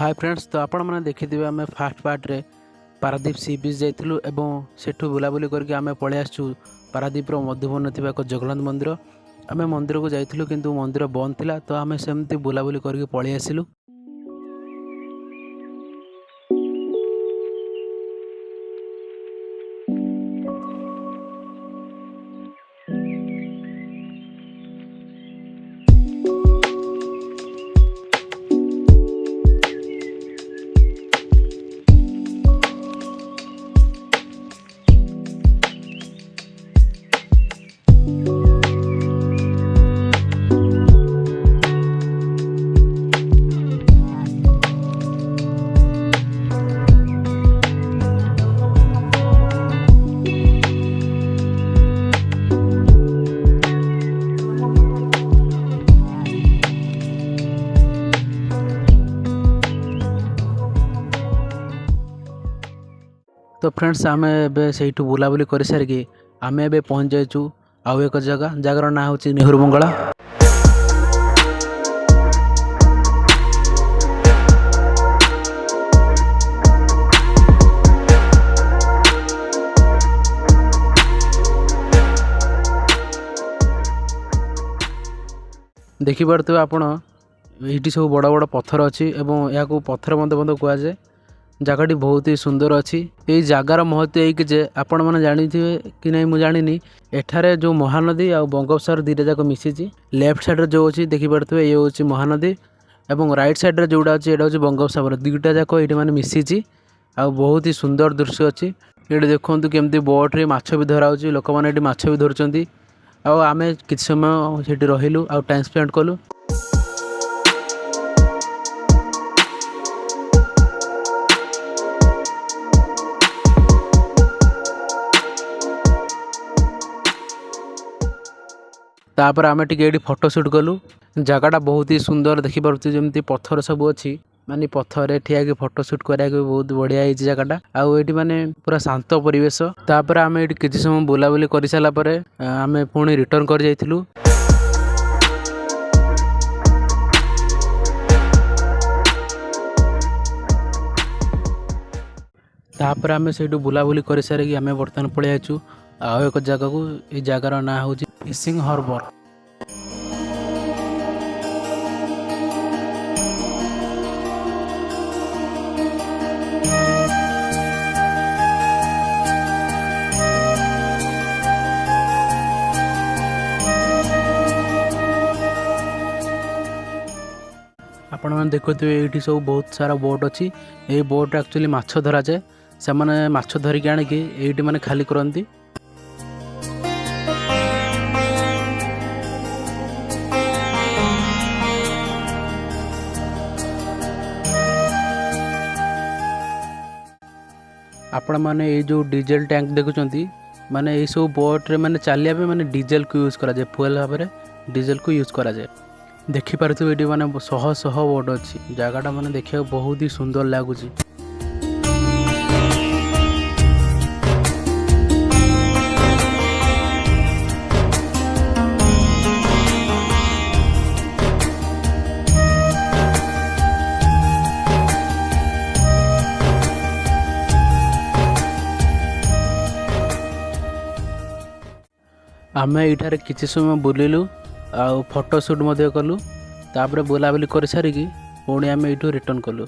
Hi friends, तो आपण मैंने देखिए आम फास्ट पार्ट रे पारादीप सी बीच जाइलु एवं सेठू बुलाबुली करके आम पलि आसचु पारादीपर मधुबन थी एक जगन्नाथ मंदिर। आम मंदिर को जाइलु किंतु मंदिर बंद थिला, तो आम सेमती बुलाबुली करके पलि आसिलु। तो फ्रेंड्स आम से बुलाबुली कर सारिकी आम ए पहुँच जाइचु आउ एक जगार ना हूँ नेहरू बंगला। देखिपे आपण ये सब बड़ बड़ पत्थर अच्छी एवं या पत्थर बंध बंध कहुए। जगहटी बहुत ही सुंदर अच्छी। ये जगार महत्व यही जे आपण मैंने जानी कि नहीं मुझे जानी, एठारे जो महानदी आ बंगोपसागर दुईटा जाक मिसी। लेफ्ट साइड जो अच्छी देखिपे ये हूँ महानदी और राइट साइड जोड़ा अच्छी ये बंगोपसागर, दुईटा जाक ये मैंने मिसी। आ बहुत ही सुंदर दृश्य अच्छी। ये देखो केमती बोट्रे माछ भी धरा हो, लोक मैंने माछ भी धरुंच। आम कि समय से रहिलु आ टाइम स्पेंड कलु। तापर आम टे फोटो शूट कलु। जगहटा बहुत ही सुंदर देखिपे जमी पत्थर सब अच्छी, माने पत्थर ठिया कि फोटो शूट करा बहुत बढ़िया है जगहटा। आईटी माने पूरा शांत परिवेश। तापर आम ये किसी समय बुलाबुली कर सारापर आम पुणी रिटर्न कर जाइलु। तापर आम से बुलाबुली कर सारिकी आम बर्तमान पलि आइचु आउ एक जगह को। ये जगार ना हूँ फिशिंग हार्बर। आपण मैंने देखुए ये सब बहुत सारा बोट अच्छी। ये बोट एक्चुअली माछ धरा जाए, से मैंने माछ धरिकी आणिकी ये मैंने खाली करती। आपण मैंने ये जो डीजेल टैंक देखुंती, माने ये सब बोट्रे मैंने चलिया माने डीजेल को यूज करा जाए, फुएल भाव में डीजेल को यूज करा जाए। देखिपे ये मैंने शह शह बोट अच्छी। जगहटा मैंने देखा बहुत ही सुंदर लगुच। आम ये किसी समय बुलिलु आ फोटो शूट कलु। तापर बुलाबुली कर सारिकी पुणी आम ये रिटर्न कलु।